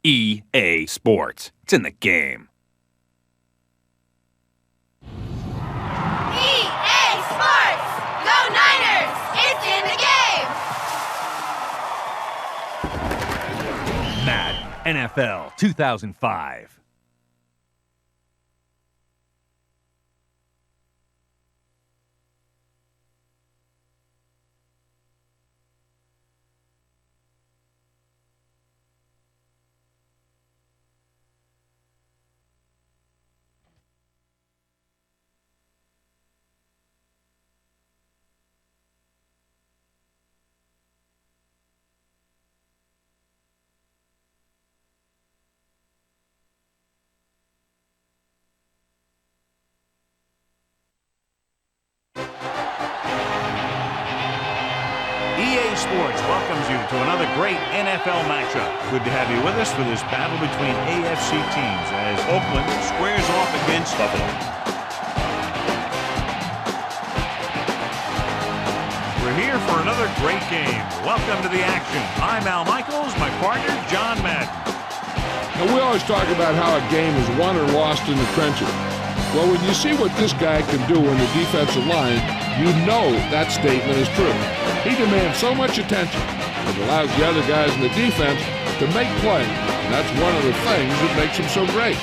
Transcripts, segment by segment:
EA Sports. It's in the game. EA Sports! Go Niners! It's in the game! Madden NFL 2005. EA Sports welcomes you to another great NFL matchup. Good to have you with us for this battle between AFC teams as Oakland squares off against Buffalo. We're here for another great game. Welcome to the action. I'm Al Michaels, my partner, John Madden. Now, we always talk about how a game is won or lost in the trenches. Well, when you see what this guy can do in the defensive line, you know that statement is true. He demands so much attention. It allows the other guys in the defense to make plays, and that's one of the things that makes him so great.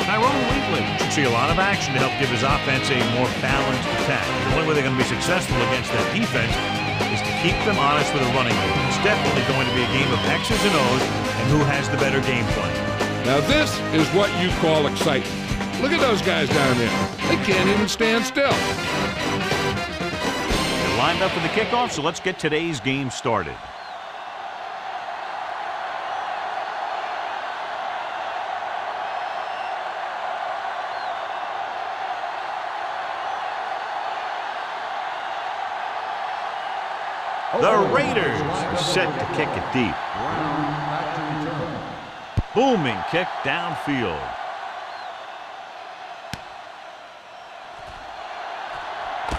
Tyrone Wheatley should see a lot of action to help give his offense a more balanced attack. The only way they're going to be successful against that defense is to keep them honest with a running game. It's definitely going to be a game of X's and O's and who has the better game plan. Now, this is what you call excitement. Look at those guys down there. They can't even stand still. Lined up for the kickoff, so let's get today's game started. The Raiders set to kick it deep. Booming kick downfield.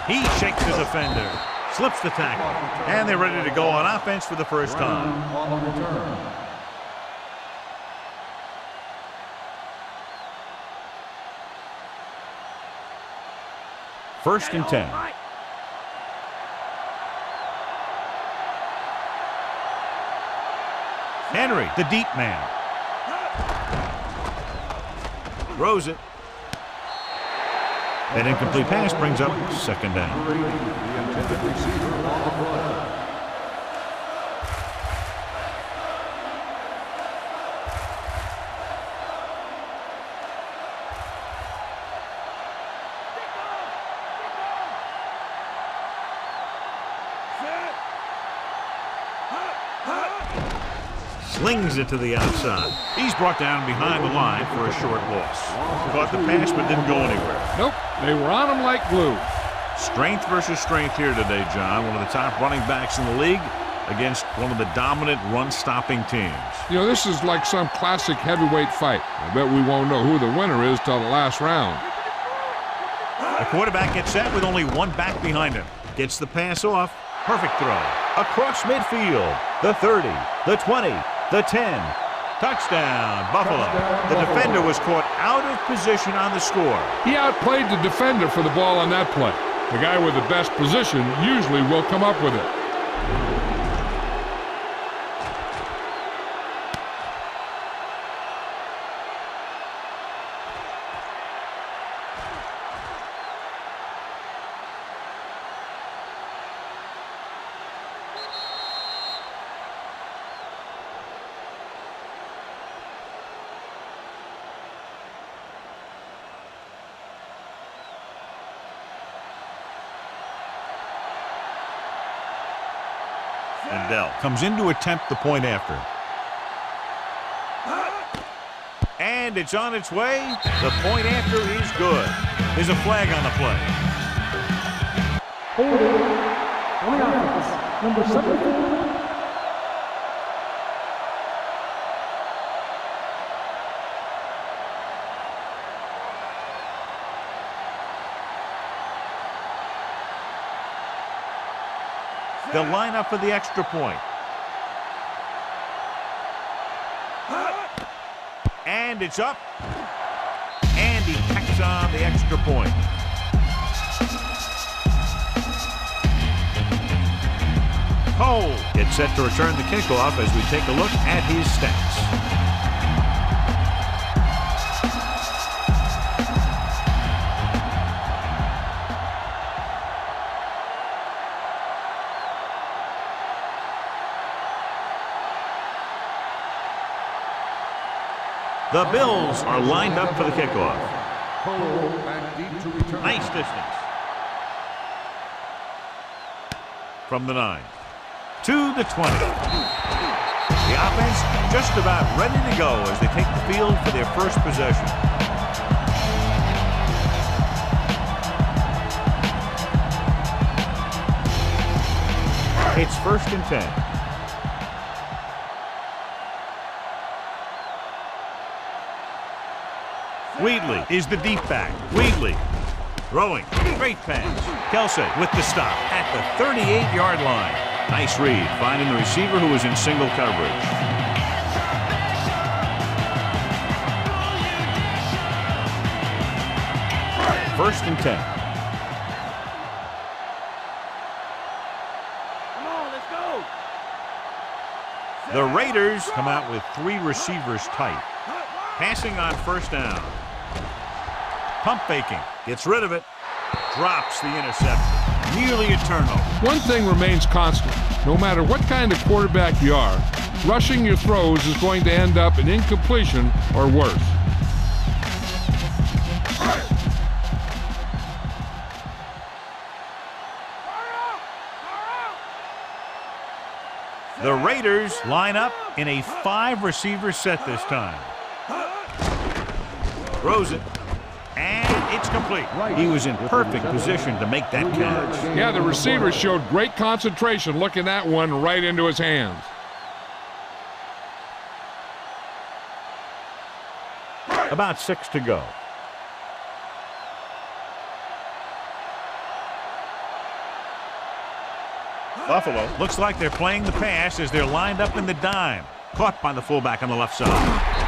He shakes the defender, slips the tackle, and they're ready to go on offense for the first time. First and 10. Henry, the deep man. Throws it. That incomplete pass brings up second down. Slings it to the outside. He's brought down behind the line for a short loss. Caught the pass but didn't go anywhere. Nope, they were on him like glue. Strength versus strength here today, John. One of the top running backs in the league against one of the dominant run-stopping teams. You know, this is like some classic heavyweight fight. I bet we won't know who the winner is till the last round. The quarterback gets set with only one back behind him. Gets the pass off. Perfect throw. Across midfield. The 30, the 20, the 10. Touchdown, Buffalo. The defender was caught out of position on the score. He outplayed the defender for the ball on that play. The guy with the best position usually will come up with it. And Dell comes in to attempt the point after. And it's on its way. The point after is good. There's a flag on the play. Holding on the offense, number 74. They'll line up for the extra point. And it's up. And he tacks on the extra point. Cole gets set to return the kickoff as we take a look at his stats. The Bills are lined up for the kickoff. Nice distance. From the 9 to the 20. The offense just about ready to go as they take the field for their first possession. It's 1st and 10. Wheatley is the deep back. Wheatley throwing. Great pass. Kelsey with the stop at the 38-yard line. Nice read, finding the receiver who was in single coverage. First and 10. Come on, let's go. The Raiders come out with 3 receivers tight. Passing on 1st down. Pump faking. Gets rid of it. Drops the interception. Nearly a turnover. One thing remains constant. No matter what kind of quarterback you are, rushing your throws is going to end up in incompletion or worse. The Raiders line up in a 5-receiver set this time. Throws it. And it's complete. He was in perfect position to make that catch. Yeah, the receiver showed great concentration looking that one right into his hands. About 6 to go. Buffalo looks like they're playing the pass as they're lined up in the dime. Caught by the fullback on the left side.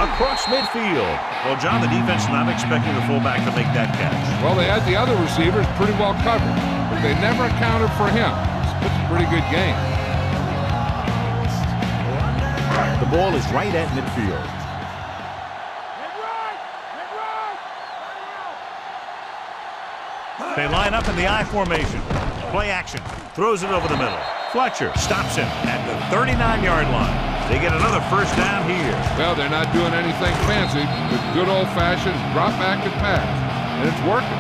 Across midfield. Well, John, the defense not expecting the fullback to make that catch. Well, they had the other receivers pretty well covered, but they never accounted for him. It's a pretty good game. The ball is right at midfield. They line up in the I formation. Play action. Throws it over the middle. Fletcher stops him at the 39-yard line. They get another 1st down here. Well, they're not doing anything fancy, but good old-fashioned drop back and pass. And it's working.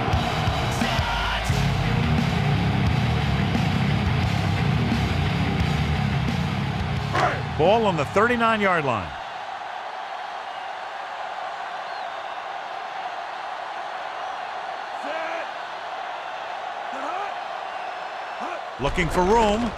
Ball on the 39-yard line. Looking for room.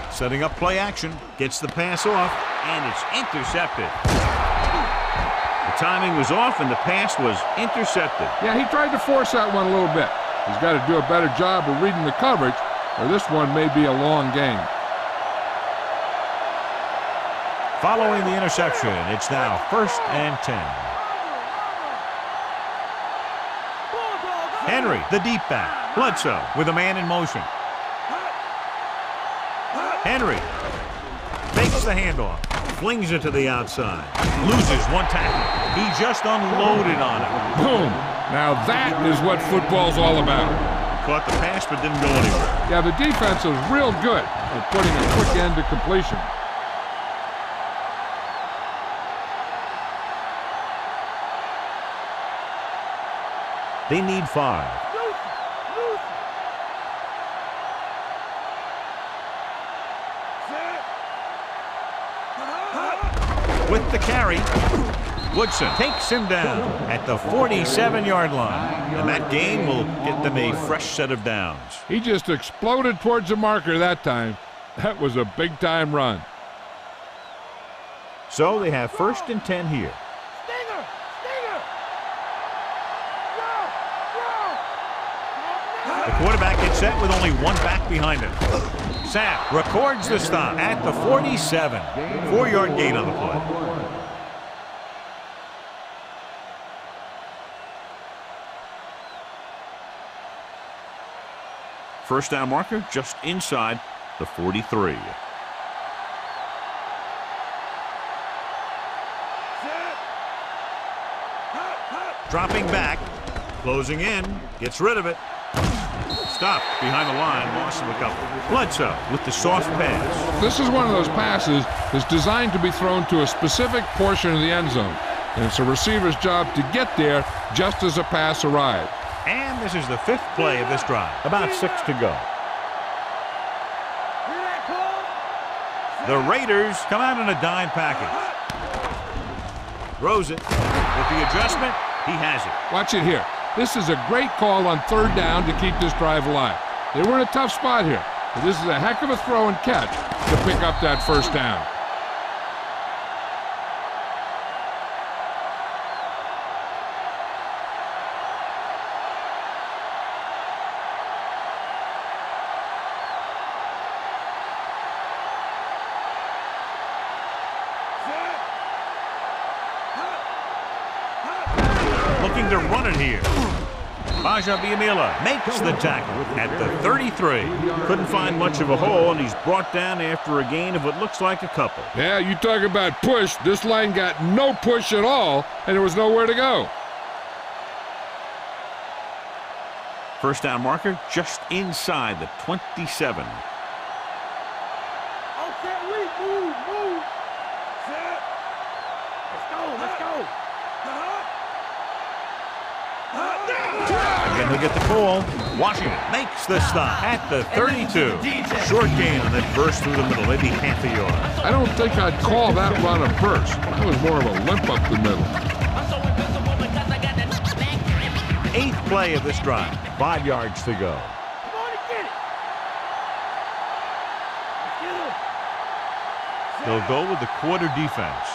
Setting up play action. Gets the pass off, and it's intercepted. The timing was off, and the pass was intercepted. Yeah, he tried to force that one a little bit. He's got to do a better job of reading the coverage, or this one may be a long game. Following the interception, it's now 1st and 10. Henry, the deep back. Bledsoe with a man in motion. Henry fakes the handoff, flings it to the outside, loses 1 tackle. He just unloaded on it. Boom! Now that is what football's all about. Caught the pass but didn't go anywhere. Yeah, the defense is real good at putting a quick end to completion. They need 5. With the carry, Woodson takes him down at the 47-yard line. And that gain will get them a fresh set of downs. He just exploded towards the marker that time. That was a big-time run. So they have 1st and 10 here. Stinger! Stinger! The quarterback gets set with only 1 back behind him. Sapp records the stop at the 47. 4-yard gain on the play. First down marker just inside the 43. Dropping back, closing in, gets rid of it. Stopped behind the line, loss of a couple. Bledsoe with the soft pass. This is one of those passes that's designed to be thrown to a specific portion of the end zone. And it's a receiver's job to get there just as a pass arrives. And this is the 5th play of this drive. About 6 to go. The Raiders come out in a dime package. Throws it. With the adjustment, he has it. Watch it here. This is a great call on 3rd down to keep this drive alive. They were in a tough spot here, but this is a heck of a throw and catch to pick up that 1st down. Looking to run it here. Biamila makes the tackle at the 33. Couldn't find much of a hole, and he's brought down after a gain of what looks like a couple. Yeah, you talk about push. This line got no push at all, and there was nowhere to go. First down marker just inside the 27. Again, he'll get the call. Washington makes the stop at the 32. Short gain on that burst through the middle, maybe half a yard. I don't think I'd call that run a burst. That was more of a limp up the middle. 8th play of this drive. 5 yards to go. They'll go with the quarter defense.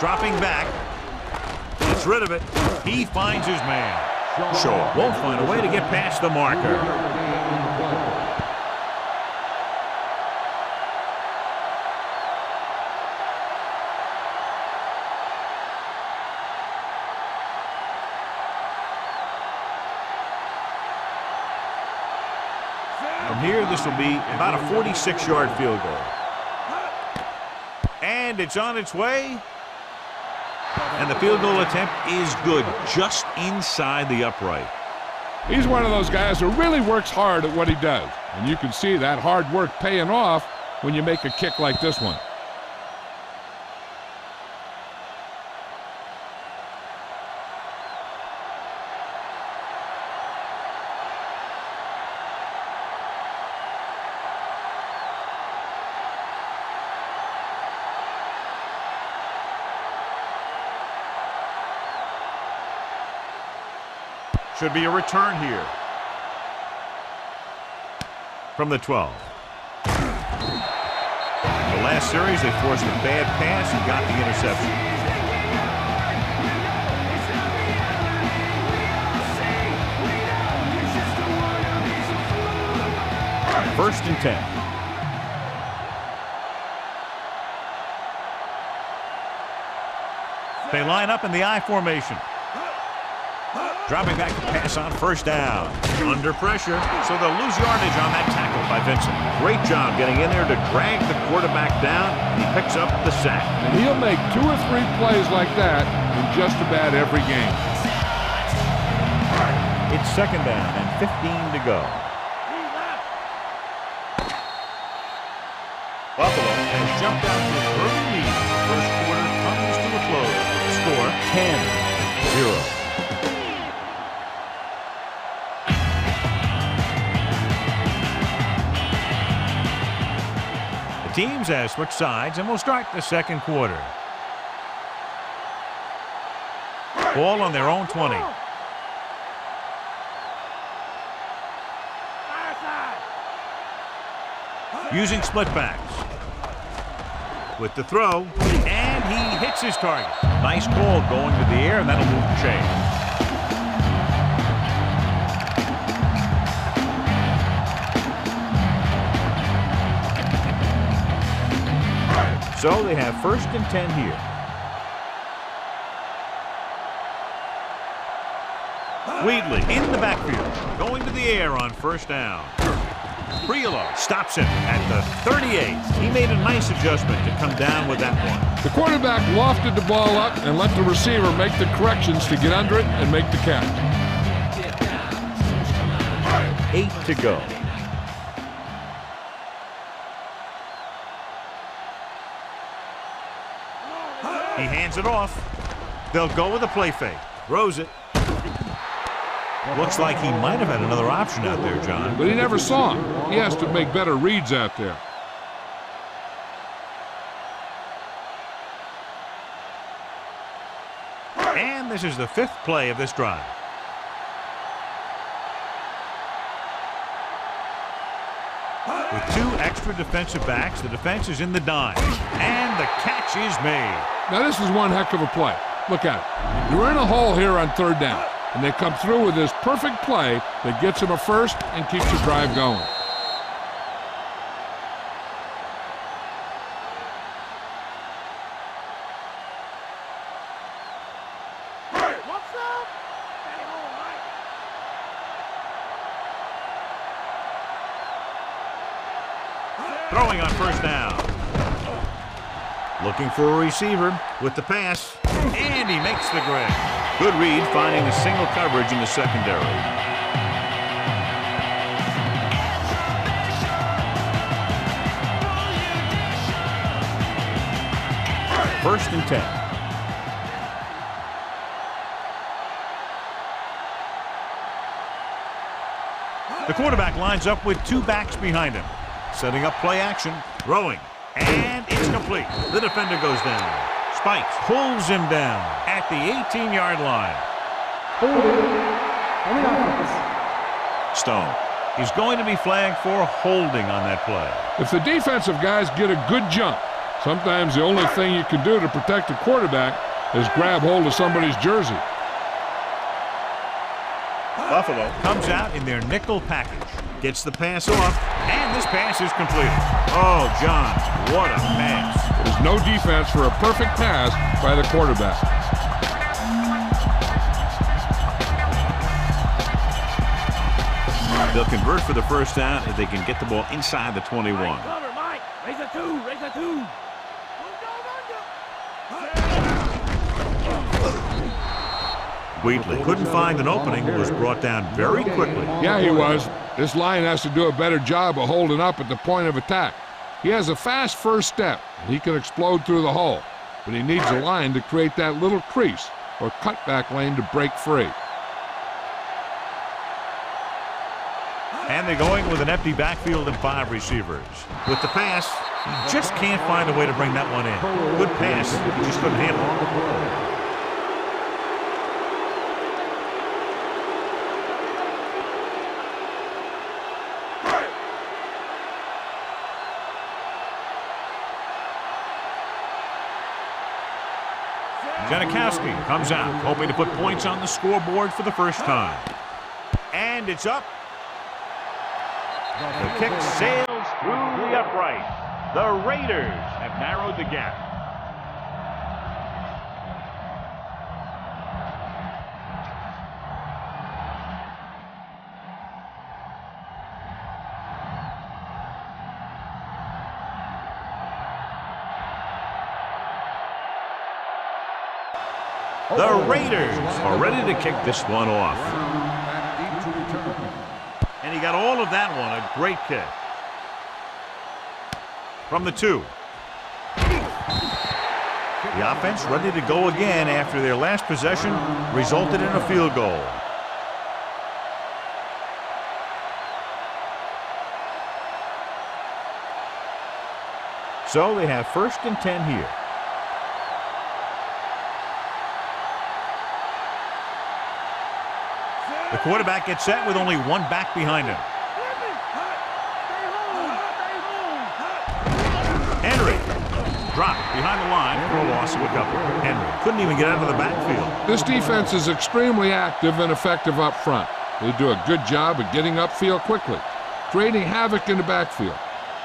Dropping back. Gets rid of it. He finds his man. Shaw won't find a way to get past the marker. From here, this will be about a 46-yard field goal. And it's on its way. And the field goal attempt is good, just inside the upright. He's one of those guys who really works hard at what he does. And you can see that hard work paying off when you make a kick like this one. Should be a return here. From the 12. The last series, they forced a bad pass and got the interception. First and 10. They line up in the I formation. Dropping back to pass on first down. Under pressure, so they'll lose yardage on that tackle by Vincent. Great job getting in there to drag the quarterback down. He picks up the sack. And he'll make 2 or 3 plays like that in just about every game. It's 2nd down and 15 to go. Buffalo has jumped out to an early lead. First quarter comes to a close. Score 10-0. Teams have switched sides, and we'll start the second quarter. Ball on their own 20. Using split backs. With the throw, and he hits his target. Nice call going to the air, and that'll move the chain. So they have 1st and 10 here. Wheatley in the backfield, going to the air on first down. Priolo stops him at the 38. He made a nice adjustment to come down with that one. The quarterback lofted the ball up and let the receiver make the corrections to get under it and make the catch. 8 to go. He hands it off. They'll go with a play fake. Throws it. Looks like he might have had another option out there, John. But he never saw him. He has to make better reads out there. And this is the 5th play of this drive. With 2 extra defensive backs, the defense is in the dime. And the catch is made. Now this is one heck of a play. Look at it. You're in a hole here on 3rd down. And they come through with this perfect play that gets him a first and keeps the drive going. Throwing on first down. Looking for a receiver with the pass. And he makes the grab. Good read, finding the single coverage in the secondary. First and 10. The quarterback lines up with 2 backs behind him. Setting up play action, throwing, and it's complete. The defender goes down. Spikes pulls him down at the 18-yard line. Stone. He's going to be flagged for holding on that play. If the defensive guys get a good jump, sometimes the only thing you can do to protect the quarterback is grab hold of somebody's jersey. Buffalo comes out in their nickel package. Gets the pass off, and this pass is completed. Oh, John, what a pass. There's no defense for a perfect pass by the quarterback. They'll convert for the first down if they can get the ball inside the 21. Cover, Mike. Raise a 2. Raise a 2. Wheatley couldn't find an opening, was brought down very quickly. Yeah, he was. This line has to do a better job of holding up at the point of attack. He has a fast first step. He can explode through the hole, but he needs a line to create that little crease or cutback lane to break free. And they're going with an empty backfield and 5 receivers. With the pass, he just can't find a way to bring that one in. Good pass, he just couldn't handle it. Janikowski comes out, hoping to put points on the scoreboard for the first time. And it's up. The kick sails through the upright. The Raiders have narrowed the gap. The Raiders are ready to kick this one off. And he got all of that one, a great kick. From the 2. The offense ready to go again after their last possession resulted in a field goal. So they have first and 10 here. The quarterback gets set with only 1 back behind him. Henry dropped behind the line for a loss of a couple. Henry couldn't even get out of the backfield. This defense is extremely active and effective up front. They do a good job of getting upfield quickly, creating havoc in the backfield.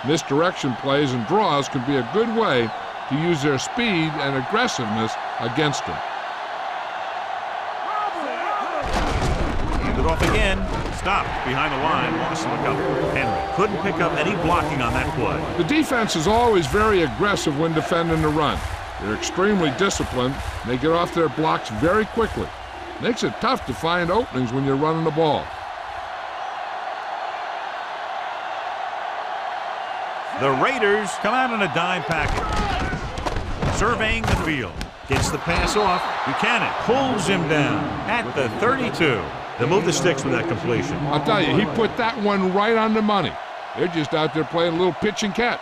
Misdirection plays and draws can be a good way to use their speed and aggressiveness against them. off again. Stopped behind the line. Lost him a couple. Henry couldn't pick up any blocking on that play. The defense is always very aggressive when defending the run. They're extremely disciplined, and they get off their blocks very quickly. Makes it tough to find openings when you're running the ball. The Raiders come out in a dime package. Surveying the field. Gets the pass off. Buchanan pulls him down at the 32. They'll move the sticks with that completion. I'll tell you, he put that one right on the money. They're just out there playing a little pitch and catch.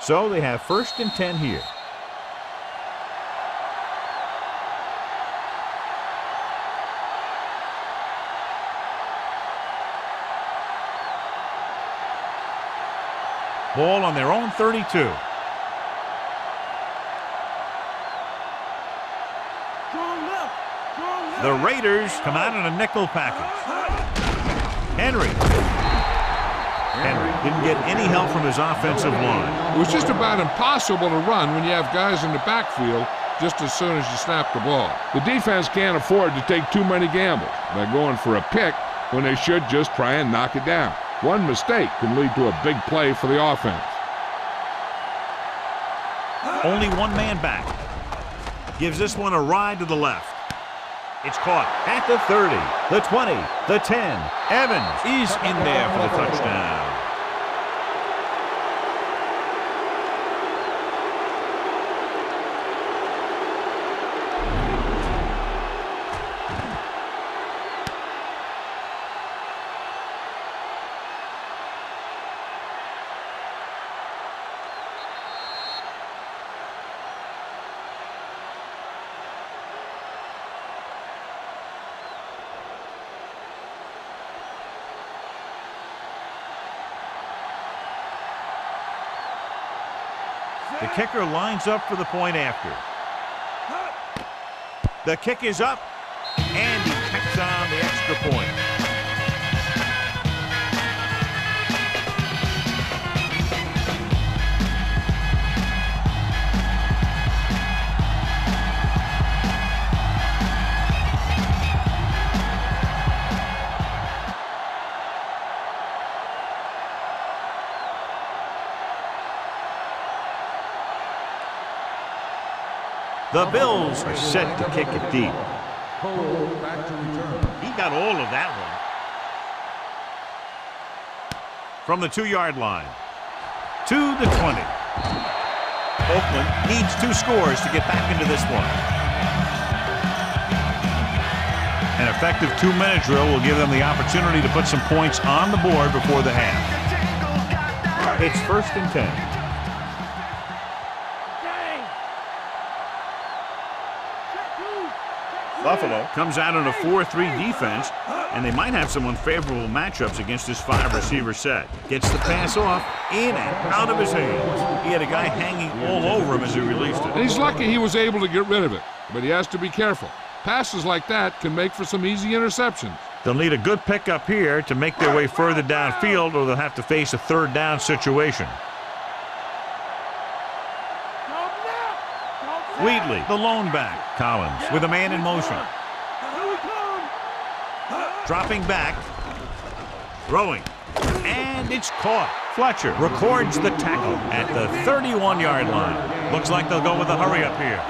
So they have 1st and 10 here. Ball on their own 32. The Raiders come out in a nickel package. Henry didn't get any help from his offensive line. It was just about impossible to run when you have guys in the backfield just as soon as you snap the ball. The defense can't afford to take too many gambles by going for a pick when they should just try and knock it down. One mistake can lead to a big play for the offense. Only one man back. Gives this one a ride to the left. It's caught at the 30, the 20, the 10. Evans is in there for the touchdown. The kicker lines up for the point after. The kick is up, and he kicks on the extra point. The Bills are set to kick it deep. He got all of that one. From the 2-yard line to the 20. Oakland needs 2 scores to get back into this one. An effective 2-minute drill will give them the opportunity to put some points on the board before the half. It's 1st and 10. Buffalo comes out in a 4-3 defense, and they might have some unfavorable matchups against this 5-receiver set. Gets the pass off, in and out of his hands. He had a guy hanging all over him as he released it. And he's lucky he was able to get rid of it, but he has to be careful. Passes like that can make for some easy interceptions. They'll need a good pickup here to make their way further downfield, or they'll have to face a 3rd down situation. Wheatley, the lone back. Collins with a man in motion. Dropping back. Throwing. And it's caught. Fletcher records the tackle at the 31-yard line. Looks like they'll go with a hurry-up here.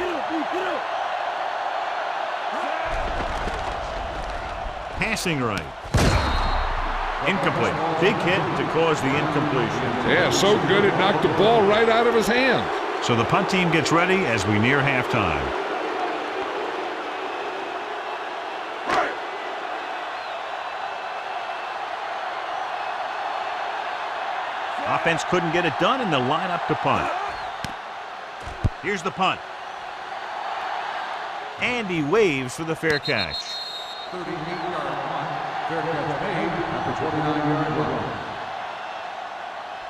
Passing right. Incomplete. Big hit to cause the incompletion. Yeah, so good it knocked the ball right out of his hand. So the punt team gets ready as we near halftime. Offense couldn't get it done, and they'll line up to punt. Here's the punt. And he waves for the fair catch. 38-yard punt. Fair catch made at the 29-yard line.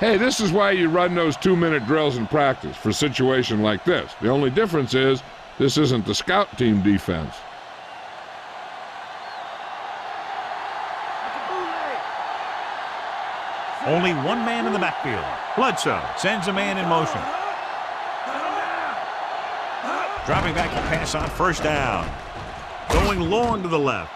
Hey, this is why you run those 2-minute drills in practice for a situation like this. The only difference is this isn't the scout team defense. Only one man in the backfield. Bledsoe sends a man in motion. Dropping back to pass on 1st down. Going going long to the left.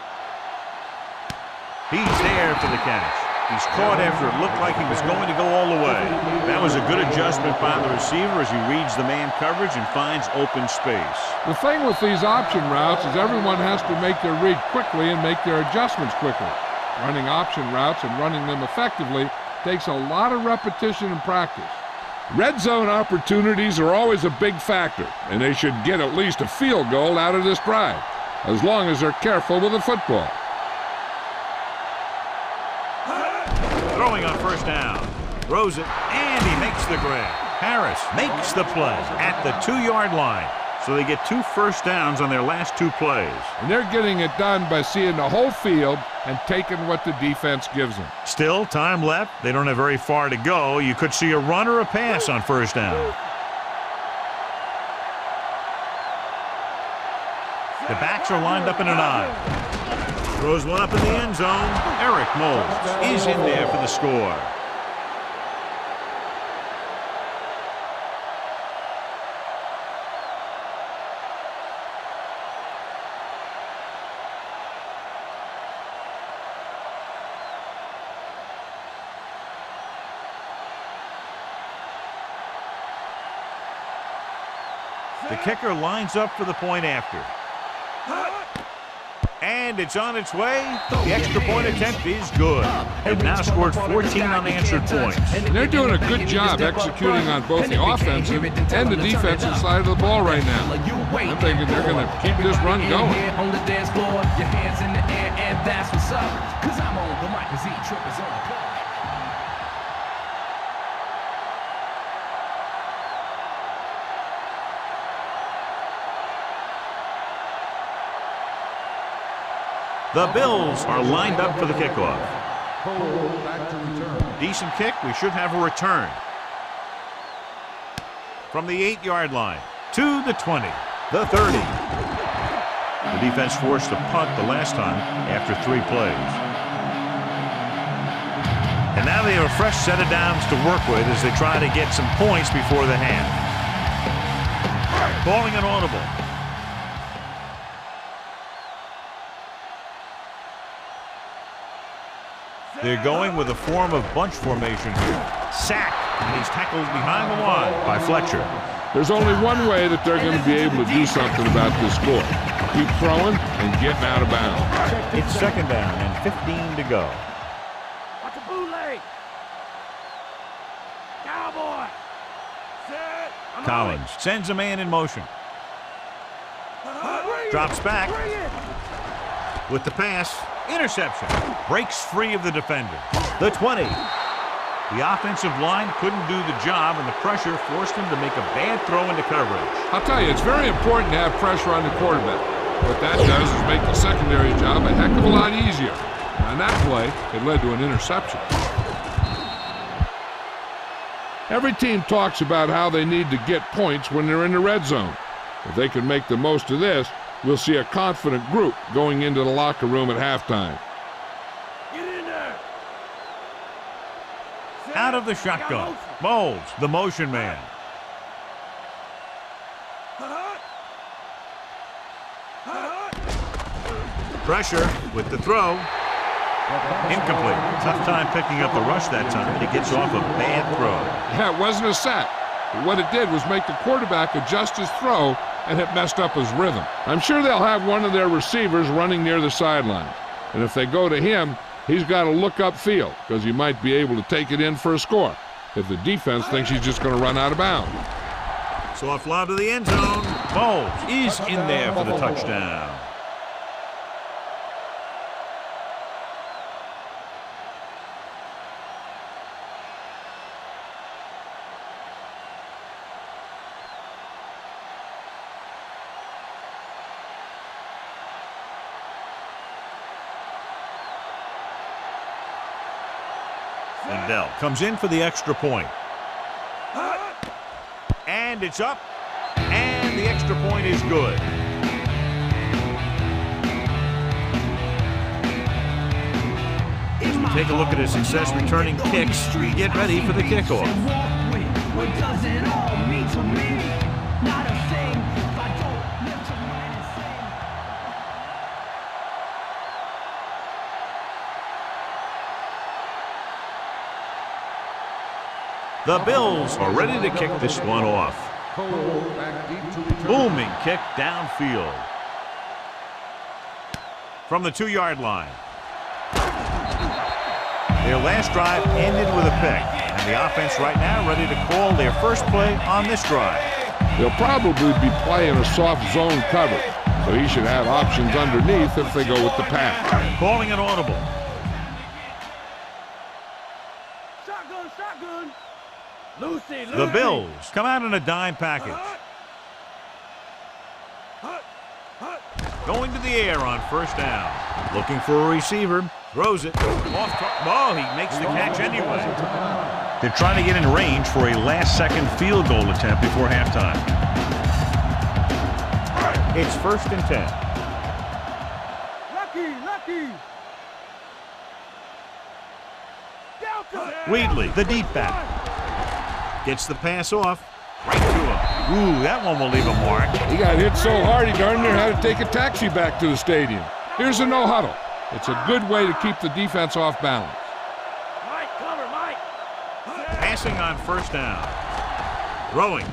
He's there for the catch. He's caught after it looked like he was going to go all the way. That was a good adjustment by the receiver as he reads the man coverage and finds open space. The thing with these option routes is everyone has to make their read quickly and make their adjustments quickly. Running option routes and running them effectively takes a lot of repetition and practice. Red zone opportunities are always a big factor, and they should get at least a field goal out of this drive, as long as they're careful with the football. Throwing on first down. Throws it, and he makes the grab. Harris makes the play at the 2-yard line. So they get 2 first downs on their last 2 plays. And they're getting it done by seeing the whole field and taking what the defense gives them. Still, time left. They don't have very far to go. You could see a run or a pass on first down. The backs are lined up in an I. Throws one up in the end zone. Eric Moulds is in there for the score. The kicker lines up for the point after. And it's on its way. The extra point attempt is good. They've now scored 14 unanswered points. They're doing a good job executing on both the offensive and the defensive side of the ball right now. I'm thinking they're going to keep this run going. On the dance floor, your hands in the air, and that's what's up. 'Cause I'm on the mic, 'cause E-Trip is on the clock. The Bills are lined up for the kickoff. Decent kick. We should have a return. From the 8-yard line to the 20, the 30. The defense forced a punt the last time after 3 plays. And now they have a fresh set of downs to work with as they try to get some points before the half. Calling an audible. They're going with a form of bunch formation here. Sack, and he's tackled behind the line by Fletcher. There's only one way that they're going to be able to do something about this score. Keep throwing and getting out of bounds. It's 2nd down and 15 to go. Like a bootleg. Cowboy. Set. Collins sends a man in motion. Drops back. With the pass. Interception. Breaks free of the defender. The 20. The offensive line couldn't do the job, and the pressure forced him to make a bad throw into coverage. I'll tell you, it's very important to have pressure on the quarterback. What that does is make the secondary job a heck of a lot easier. And on that play, it led to an interception. Every team talks about how they need to get points when they're in the red zone. If they can make the most of this, we'll see a confident group going into the locker room at halftime. Get in there. Out of the shotgun. Moulds, the motion man. Pressure with the throw. Incomplete. Tough time picking up the rush that time, and he gets off a bad throw. Yeah, it wasn't a sack. But what it did was make the quarterback adjust his throw, and it messed up his rhythm. I'm sure they'll have one of their receivers running near the sideline. And if they go to him, he's got to look upfield because he might be able to take it in for a score if the defense thinks he's just going to run out of bounds. Soft lob to the end zone. Moulds is in there for the touchdown. Lindell comes in for the extra point. And it's up. And the extra point is good. As we take a look at his success returning kicks, we get ready for the kickoff. The Bills are ready to kick this one off. Booming kick downfield. From the 2-yard line. Their last drive ended with a pick, and the offense right now ready to call their first play on this drive. They'll probably be playing a soft zone coverage, so he should have options underneath if they go with the pass. Calling an audible. Shotgun. Lucy. The Bills come out in a dime package. Going to the air on first down. Looking for a receiver. Throws it. Oh, he makes the catch anyway. They're trying to get in range for a last-second field goal attempt before halftime. It's 1st and 10. Lucky. Wheatley, the deep back. Gets the pass off. Right to him. Ooh, that one will leave a mark. He got hit so hard he darn near had to take a taxi back to the stadium. Here's a no-huddle. It's a good way to keep the defense off balance. Mike, cover, Mike. Passing on first down. Throwing.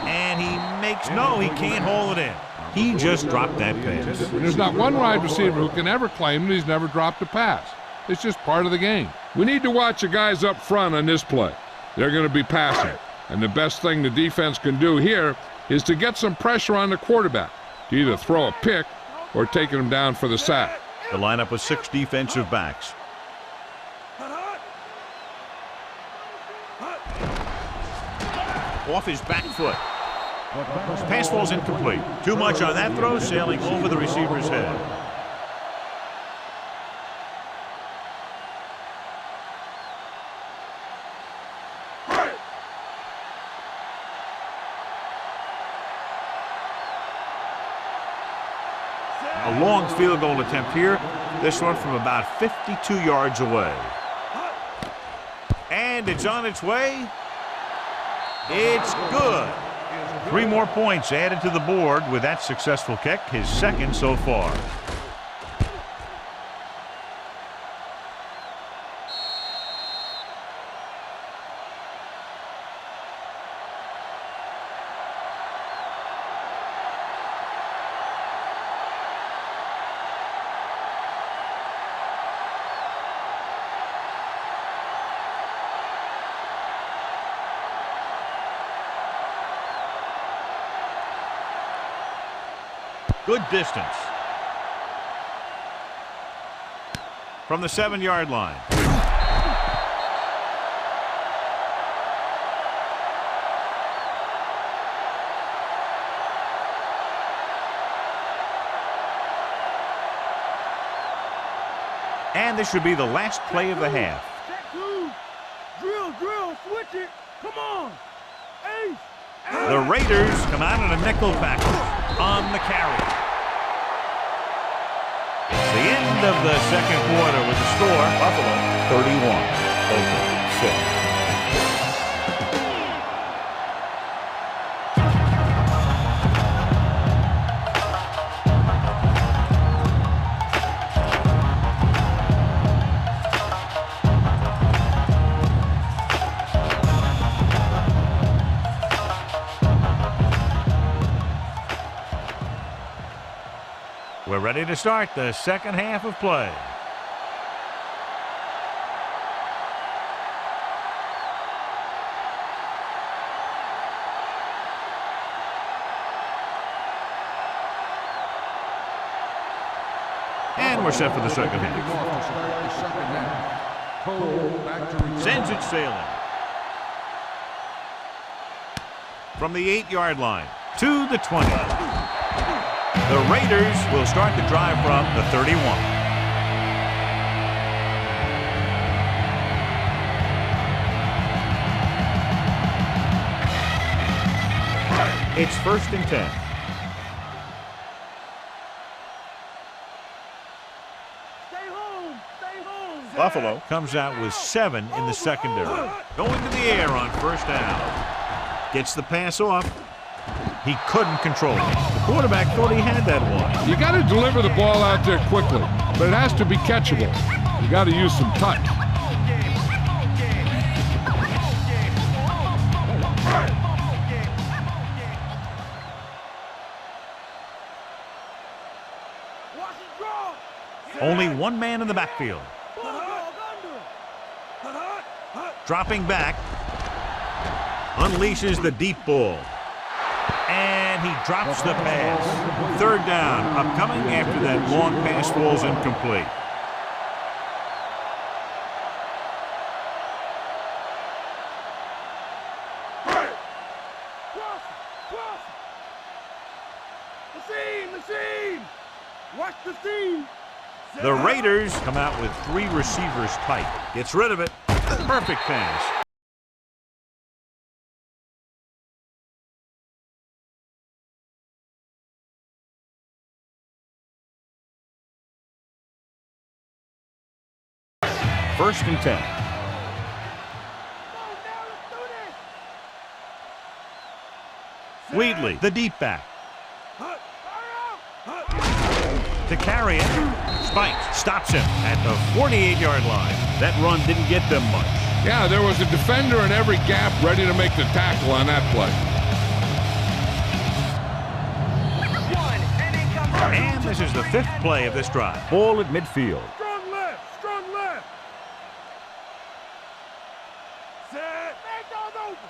And he makes, no, he can't hold it in. He just dropped that pass. There's not one wide receiver who can ever claim that he's never dropped a pass. It's just part of the game. We need to watch the guys up front on this play. They're going to be passing. And the best thing the defense can do here is to get some pressure on the quarterback to either throw a pick or taking him down for the sack. The lineup with 6 defensive backs. Off his back foot. Pass falls incomplete. Too much on that throw, sailing over the receiver's head. A long field goal attempt here. This one from about 52 yards away. And it's on its way. It's good. 3 more points added to the board with that successful kick, his second so far. Good distance. From the 7-yard line. And this should be the last play of the half. Drill, switch it. Come on. Ace. The Raiders come out in a nickel package on the carry. It's the end of the second quarter with the score, Buffalo 31, Oakland 6. We're ready to start the second half of play. And we're set for the second half. Sends it sailing. From the 8-yard line to the 20. The Raiders will start the drive from the 31. It's 1st and 10. Stay home. Buffalo comes out with 7 in the secondary. Going to the air on first down. Gets the pass off. He couldn't control it. The quarterback thought he had that one. You got to deliver the ball out there quickly, but it has to be catchable. You got to use some touch. only one man in the backfield. Dropping back. Unleashes the deep ball. And he drops the pass. Third down, upcoming after that long pass falls incomplete. Watch the seam. The Raiders come out with 3 receivers tight. Gets rid of it. Perfect pass. First and 10. Wheatley, the deep back. To carry it. Spikes stops him at the 48-yard line. That run didn't get them much. Yeah, there was a defender in every gap ready to make the tackle on that play. And this is the 5th play of this drive. Ball at midfield. Strong left. Strong left. Set. Man goes over.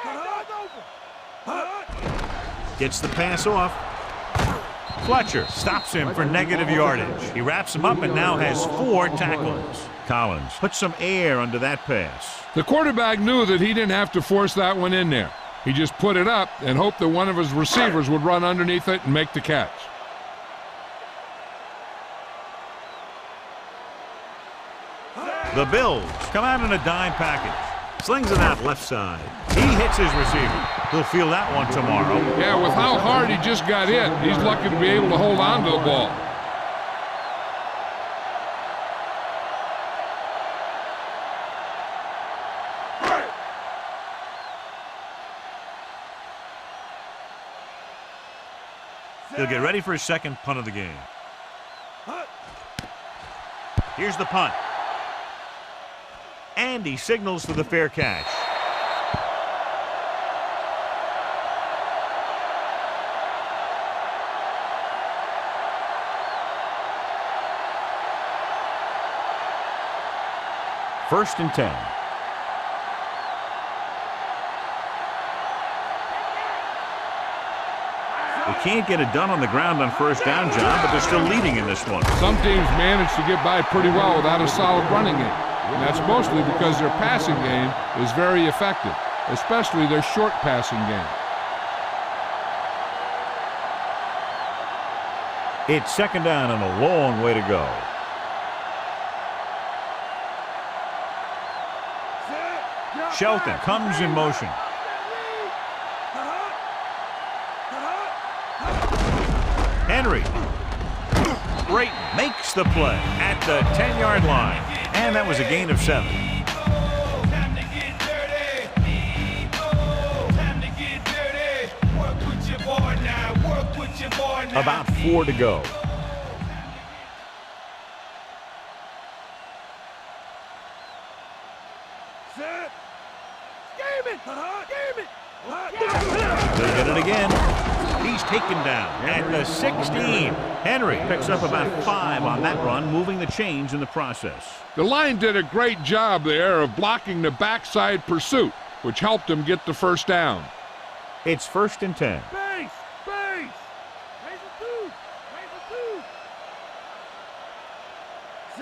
Man goes over. Gets the pass off. Fletcher stops him for negative yardage. He wraps him up and now has 4 tackles. Collins puts some air under that pass. The quarterback knew that he didn't have to force that one in there. He just put it up and hoped that one of his receivers would run underneath it and make the catch. The Bills come out in a dime package. Slings it out left side. He hits his receiver. He'll feel that one tomorrow. Yeah, with how hard he just got hit, he's lucky to be able to hold on to the ball. He'll get ready for his second punt of the game. Here's the punt. And he signals for the fair catch. First and 10. They can't get it done on the ground on first down, John, but they're still leading in this one. Some teams manage to get by pretty well without a solid running game. And that's mostly because their passing game is very effective, especially their short passing game. It's second down and a long way to go. Shelton comes in motion. Henry. Brayton makes the play at the 10-yard line. And that was a gain of 7. About 4 to go. They'll get it again. He's taken down at the 16. Henry picks up about 5 on that run, moving the chains in the process. The line did a great job there of blocking the backside pursuit, which helped him get the first down. It's first and 10. Base. Base.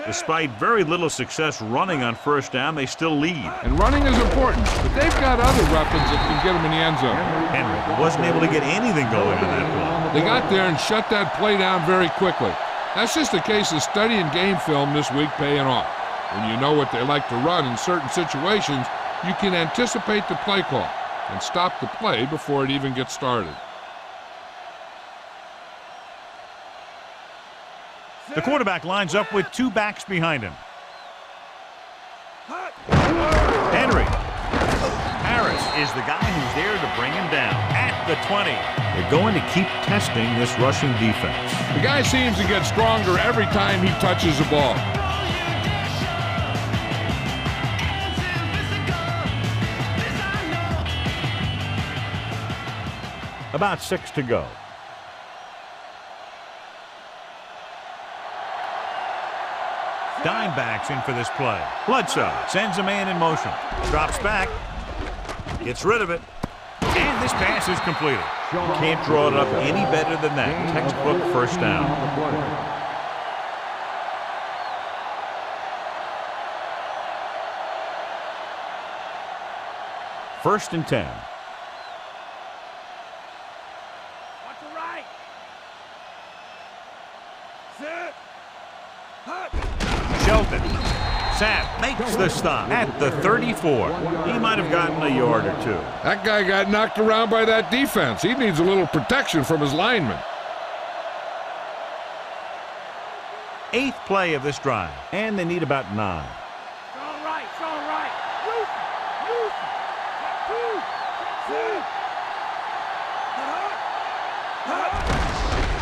Despite very little success running on first down, they still lead. And running is important, but they've got other weapons that can get them in the end zone. Henry wasn't able to get anything going on that play. They got there and shut that play down very quickly. That's just a case of studying game film this week paying off. When you know what they like to run in certain situations, you can anticipate the play call and stop the play before it even gets started. The quarterback lines up with 2 backs behind him. Henry. Harris is the guy who's there to bring him down at the 20. They're going to keep testing this rushing defense. The guy seems to get stronger every time he touches the ball. About 6 to go. dime backs in for this play. Bledsoe sends a man in motion. Drops back. Gets rid of it. And this pass is completed. Can't draw it up any better than that. Textbook first down. First and 10. Watch the right. Sit. Hut. Shelton. Sapp makes the stop at the 34. He might have gotten a yard or two. That guy got knocked around by that defense. He needs a little protection from his linemen. 8th play of this drive, and they need about 9. Strong right. Strong right. Use it. Use it. Two. Sit. Hut.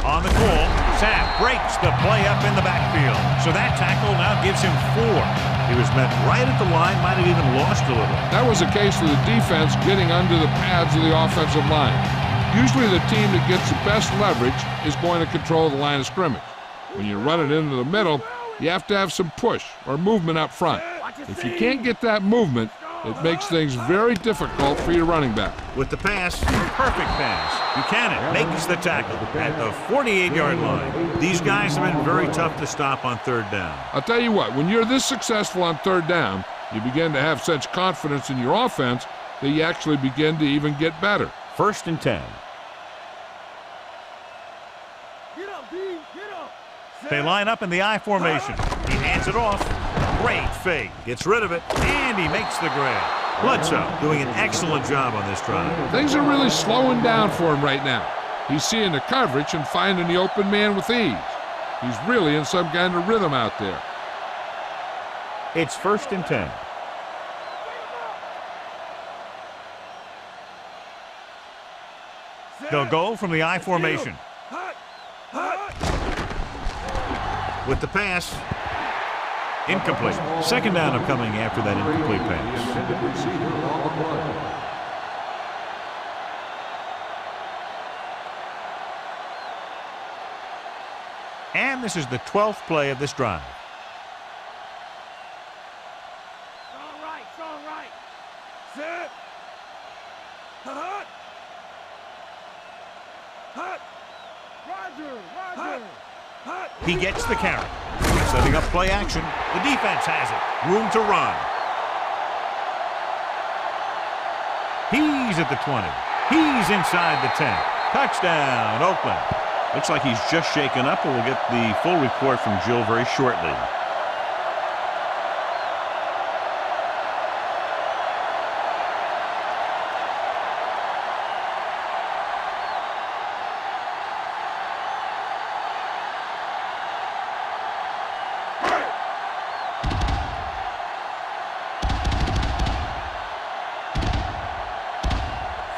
On the call, Sapp breaks the play up in the backfield. So that tackle now gives him 4. He was met right at the line, might have even lost a little. That was a case of the defense getting under the pads of the offensive line. Usually the team that gets the best leverage is going to control the line of scrimmage. When you run it into the middle, you have to have some push or movement up front. If you can't get that movement, it makes things very difficult for your running back. With the pass, perfect pass. Buchanan makes the tackle at the 48-yard line. These guys have been very tough to stop on 3rd down. I'll tell you what, when you're this successful on 3rd down, you begin to have such confidence in your offense that you actually begin to even get better. First and 10. Get up, D. Get up. They line up in the I formation. He hands it off. Great fake. Gets rid of it, and he makes the grab. Bledsoe doing an excellent job on this drive. Things are really slowing down for him right now. He's seeing the coverage and finding the open man with ease. He's really in some kind of rhythm out there. It's first and 10. They'll go from the I formation. With the pass. Incomplete. 2nd down upcoming after that incomplete pass. And this is the 12th play of this drive. Strong right. Strong right. Sit. Hut. Hut. Roger. Roger. Hut. He gets the carry. Setting up play action. The defense has it. Room to run. He's at the 20. He's inside the 10. Touchdown, Oakland. Looks like he's just shaken up, and we'll get the full report from Jill very shortly.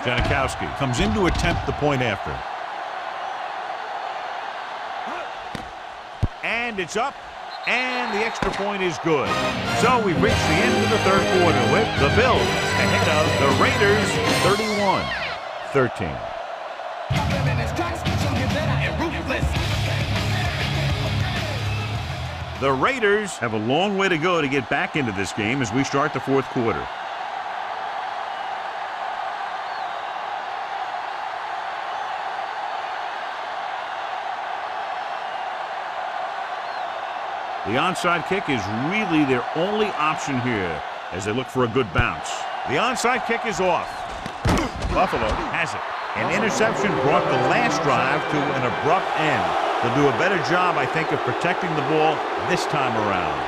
Janikowski comes in to attempt the point after. And it's up, and the extra point is good. So we've reached the end of the 3rd quarter with the Bills ahead of the Raiders 31-13. The Raiders have a long way to go to get back into this game as we start the 4th quarter. The onside kick is really their only option here as they look for a good bounce. The onside kick is off. Buffalo has it. An interception brought the last drive to an abrupt end. They'll do a better job, I think, of protecting the ball this time around.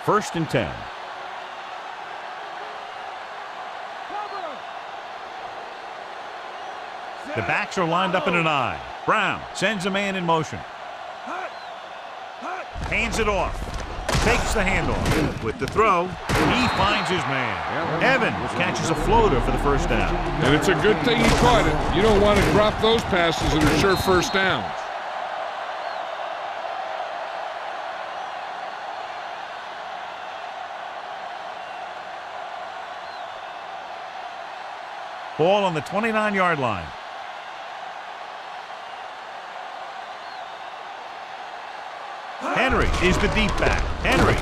First and 10. The backs are lined up in an I. Brown sends a man in motion. Hands it off. Takes the handoff. With the throw, he finds his man. Evans catches a floater for the first down. And it's a good thing he caught it. You don't want to drop those passes that are sure first downs. Ball on the 29-yard line. Henry is the deep back. Henry.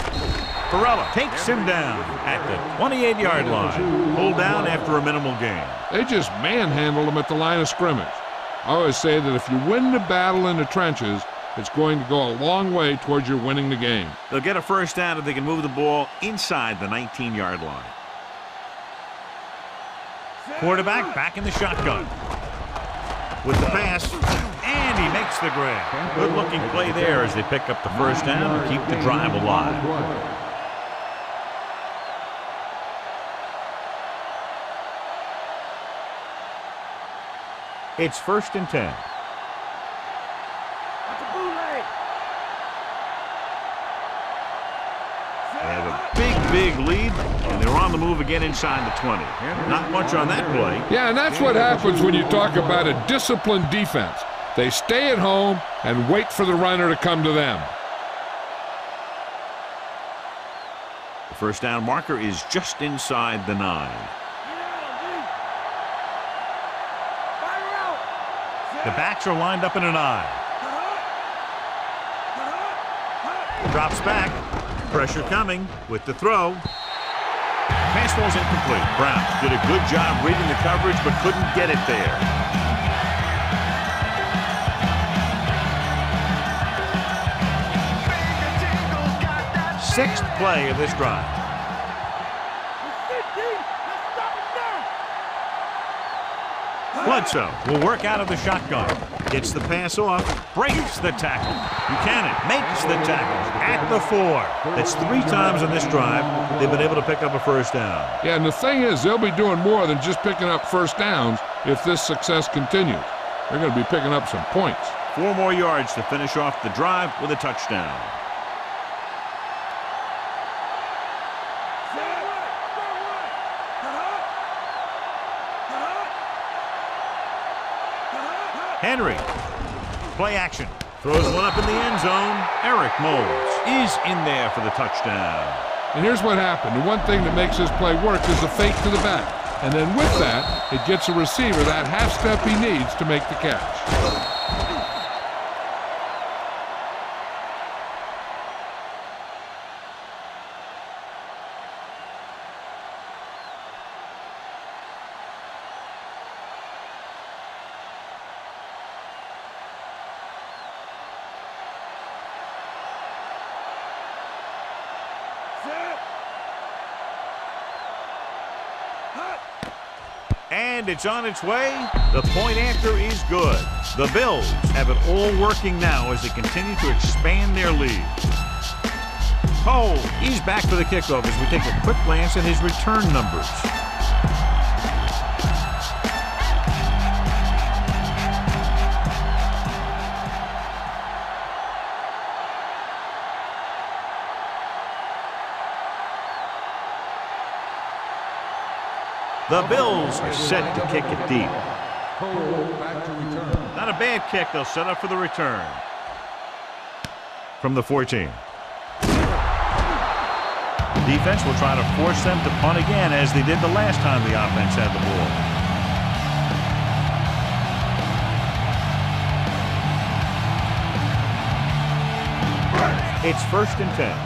Varela takes him down at the 28-yard line. Pulled down after a minimal gain. They just manhandled him at the line of scrimmage. I always say that if you win the battle in the trenches, it's going to go a long way towards your winning the game. They'll get a first down if they can move the ball inside the 19-yard line. Quarterback back in the shotgun. With the pass, and he makes the grab. Good-looking play there as they pick up the first down and keep the drive alive. It's 1st and 10. They have a big lead, and they're on the move again inside the 20. Not much on that play. Yeah, and that's what happens when you talk about a disciplined defense. They stay at home and wait for the runner to come to them. The first down marker is just inside the 9. The backs are lined up in an I. Drops back. Pressure coming with the throw. Pass ball's incomplete. Brown did a good job reading the coverage but couldn't get it there. Sixth play of this drive. Bledsoe will work out of the shotgun. Gets the pass off, breaks the tackle. Buchanan makes the tackle at the 4. That's 3 times in this drive they've been able to pick up a first down. Yeah, and the thing is, they'll be doing more than just picking up first downs if this success continues. They're going to be picking up some points. 4 more yards to finish off the drive with a touchdown. Henry, play action, throws one up in the end zone. Eric Moles is in there for the touchdown. And here's what happened. The one thing that makes this play work is the fake to the back. And then with that, it gets a receiver that half step he needs to make the catch. And it's on its way. The point after is good. The Bills have it all working now as they continue to expand their lead. Cole, he's back for the kickoff as we take a quick glance at his return numbers. The Bills are set to kick it deep. Not a bad kick. They'll set up for the return. From the 14. Defense will try to force them to punt again as they did the last time the offense had the ball. It's 1st and 10.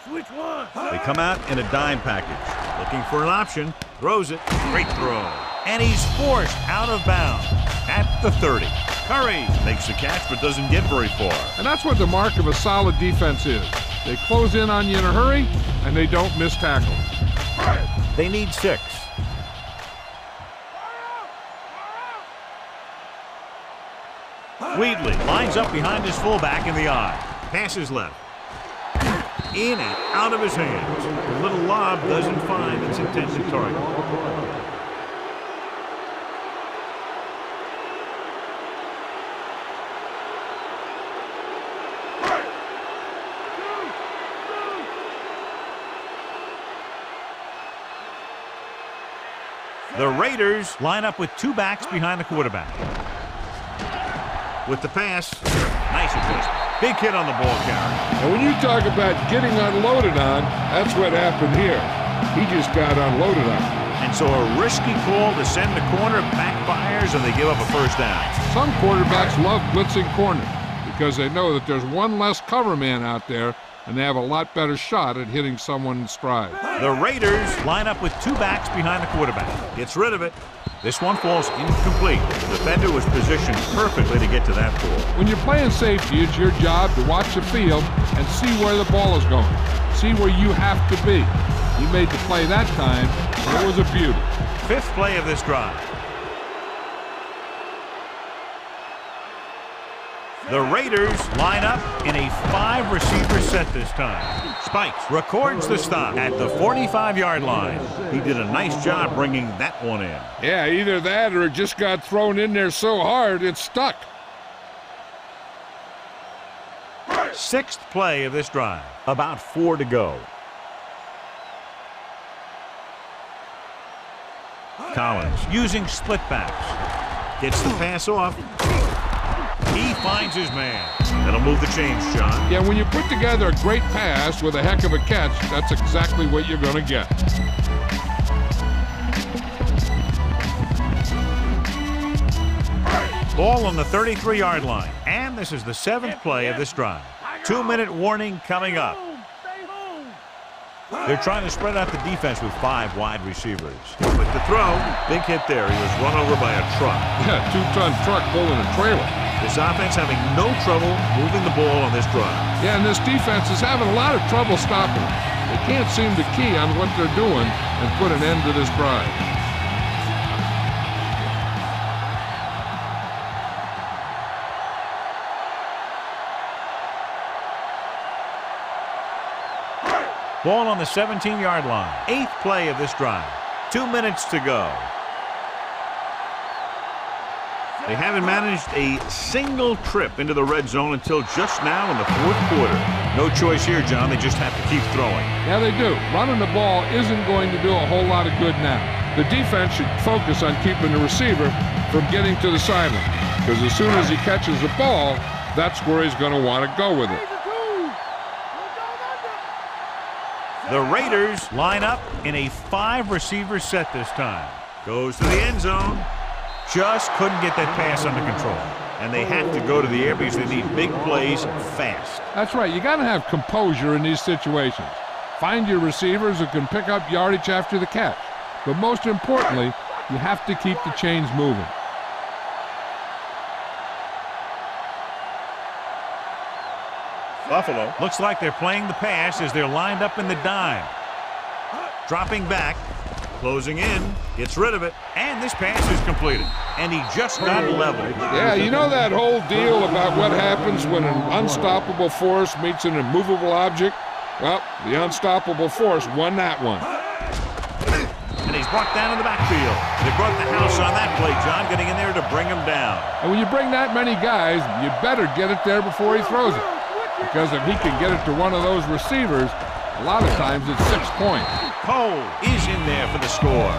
Switch one. They come out in a dime package. Looking for an option. Throws it. Great throw. And he's forced out of bounds at the 30. Curry makes the catch but doesn't get very far. And that's what the mark of a solid defense is. They close in on you in a hurry, and they don't miss tackles. They need 6. Wheatley lines up behind his fullback in the I. Passes left. In and out of his hands. The little lob doesn't find its intended target. The Raiders line up with 2 backs behind the quarterback. With the pass, nice adjustment. Big hit on the ball carrier. And when you talk about getting unloaded on, that's what happened here. He just got unloaded on him. And so a risky call to send the corner backfires, and they give up a first down. Some quarterbacks love blitzing corners because they know that there's one less cover man out there, and they have a lot better shot at hitting someone in stride. The Raiders line up with two backs behind the quarterback. Gets rid of it. This one falls incomplete. The defender was positioned perfectly to get to that ball. When you're playing safety, it's your job to watch the field and see where the ball is going. See where you have to be. He made the play that time, and it was a beauty. Fifth play of this drive. The Raiders line up in a 5-receiver set this time. Spikes records the stop at the 45-yard line. He did a nice job bringing that one in. Yeah, either that or it just got thrown in there so hard it stuck. Sixth play of this drive. About 4 to go. Collins using split backs. Gets the pass off. He finds his man. That'll move the chains, John. Yeah, when you put together a great pass with a heck of a catch, that's exactly what you're going to get. Ball on the 33-yard line. And this is the 7th play of this drive. 2-minute warning coming up. They're trying to spread out the defense with 5 wide receivers. With the throw, big hit there. He was run over by a truck. Yeah, 2-ton truck pulling a trailer. This offense having no trouble moving the ball on this drive. Yeah, and this defense is having a lot of trouble stopping them. They can't seem to key on what they're doing and put an end to this drive. Ball on the 17-yard line. 8th play of this drive. 2 minutes to go. They haven't managed a single trip into the red zone until just now in the 4th quarter. No choice here, John. They just have to keep throwing. Yeah, they do. Running the ball isn't going to do a whole lot of good now. The defense should focus on keeping the receiver from getting to the sideline, because as soon as he catches the ball, that's where he's going to want to go with it. The Raiders line up in a 5-receiver set this time. Goes to the end zone. Just couldn't get that pass under control. And they have to go to the air because they need big plays fast. That's right. You got to have composure in these situations. Find your receivers who can pick up yardage after the catch. But most importantly, you have to keep the chains moving. Buffalo looks like they're playing the pass as they're lined up in the dime. Dropping back, closing in, gets rid of it, and this pass is completed. And he just got leveled. Yeah, you know that whole deal about what happens when an unstoppable force meets an immovable object? Well, the unstoppable force won that one. And he's brought down in the backfield. They brought the house on that play, John, getting in there to bring him down. And when you bring that many guys, you better get it there before he throws it. Because if he can get it to one of those receivers, a lot of times it's 6 points. Cole is in there for the score.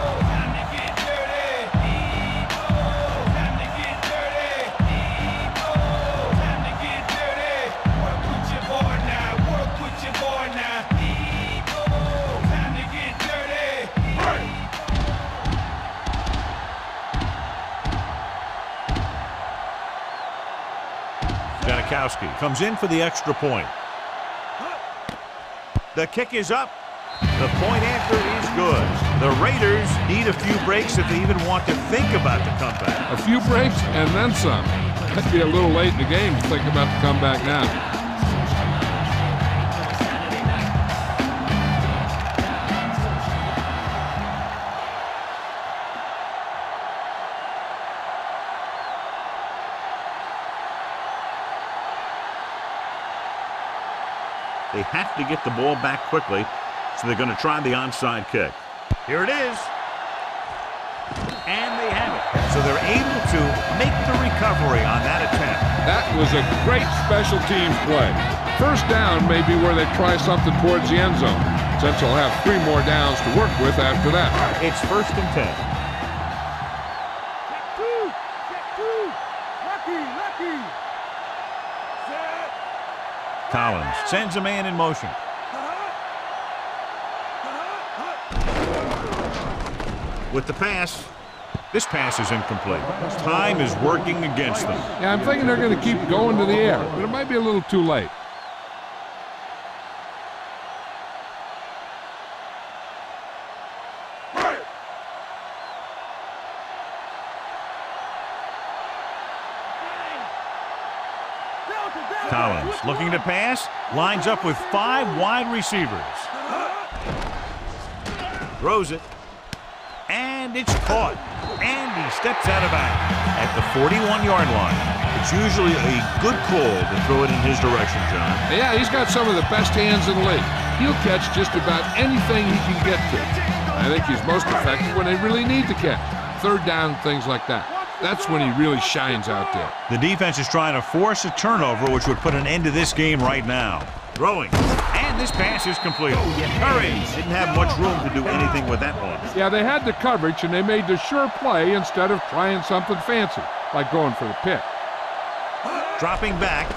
Janikowski comes in for the extra point. The kick is up. The point after is good. The Raiders need a few breaks if they even want to think about the comeback. A few breaks and then some. That'd be a little late in the game to think about the comeback now. They have to get the ball back quickly, so they're going to try the onside kick. Here it is. And they have it. So they're able to make the recovery on that attempt. That was a great special teams play. First down may be where they try something towards the end zone, since they'll have 3 more downs to work with after that. It's 1st and 10. Collins sends a man in motion. with the pass. This pass is incomplete. Time is working against them. Yeah, I'm thinking they're going to keep going to the air, but it might be a little too late. Collins looking to pass, lines up with 5 wide receivers. Throws it, and it's caught. And he steps out of bounds at the 41-yard line. It's usually a good call to throw it in his direction, John. Yeah, he's got some of the best hands in the league. He'll catch just about anything he can get to. I think he's most effective when they really need to catch. Third down, things like that. That's when he really shines out there. The defense is trying to force a turnover, which would put an end to this game right now. Throwing. And this pass is complete. Curry didn't have much room to do anything with that one. Yeah, they had the coverage, and they made the sure play instead of trying something fancy, like going for the pick. Dropping back.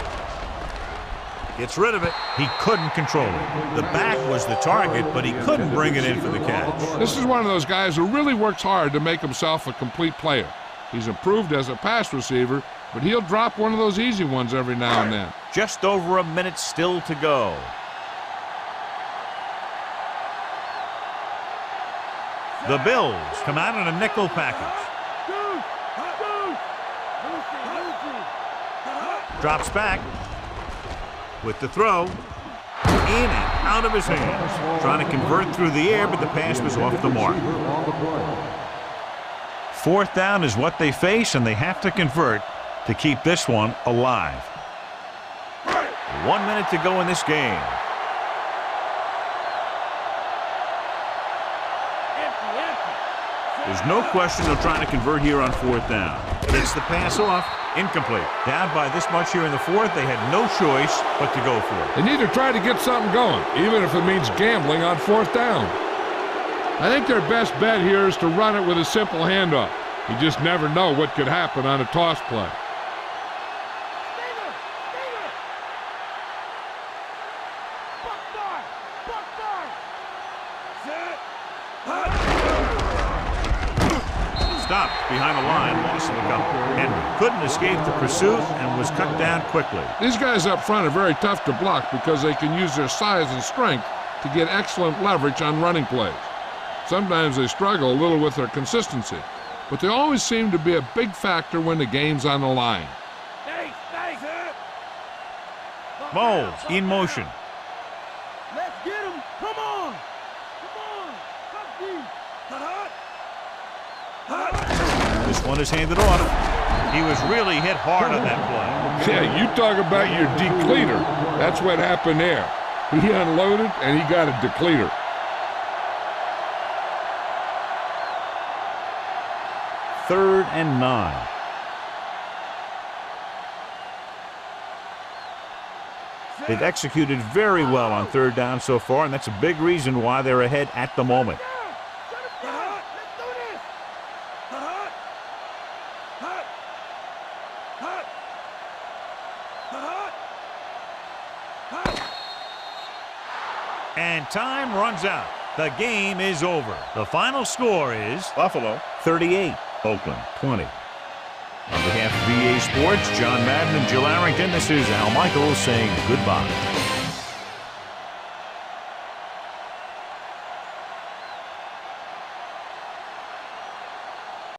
Gets rid of it. He couldn't control it. The back was the target, but he couldn't bring it in for the catch. This is one of those guys who really works hard to make himself a complete player. He's improved as a pass receiver, but he'll drop one of those easy ones every now and then. Just over a minute still to go. The Bills come out in a nickel package. Drops back with the throw. In and out of his hands. Trying to convert through the air, but the pass was off the mark. 4th down is what they face, and they have to convert to keep this one alive. 1 minute to go in this game. There's no question they're trying to convert here on 4th down. Gets the pass off. Incomplete. Down by this much here in the 4th, they had no choice but to go for it. They need to try to get something going, even if it means gambling on 4th down. I think their best bet here is to run it with a simple handoff. You just never know what could happen on a toss play. Stopped behind the line, lost the couple, and couldn't escape the pursuit and was cut down quickly. These guys up front are very tough to block because they can use their size and strength to get excellent leverage on running plays. Sometimes they struggle a little with their consistency, but they always seem to be a big factor when the game's on the line. Moles in motion. Let's get him. Come on. This one is handed off. He was really hit hard on that play. Yeah, you talk about your depleter. That's what happened there. He unloaded, and he got a depleter. Third and 9. They've executed very well on 3rd down so far, and that's a big reason why they're ahead at the moment. And time runs out. The game is over. The final score is Buffalo 38, Oakland 20. On behalf of EA Sports, John Madden and Jill Arrington, this is Al Michaels saying goodbye.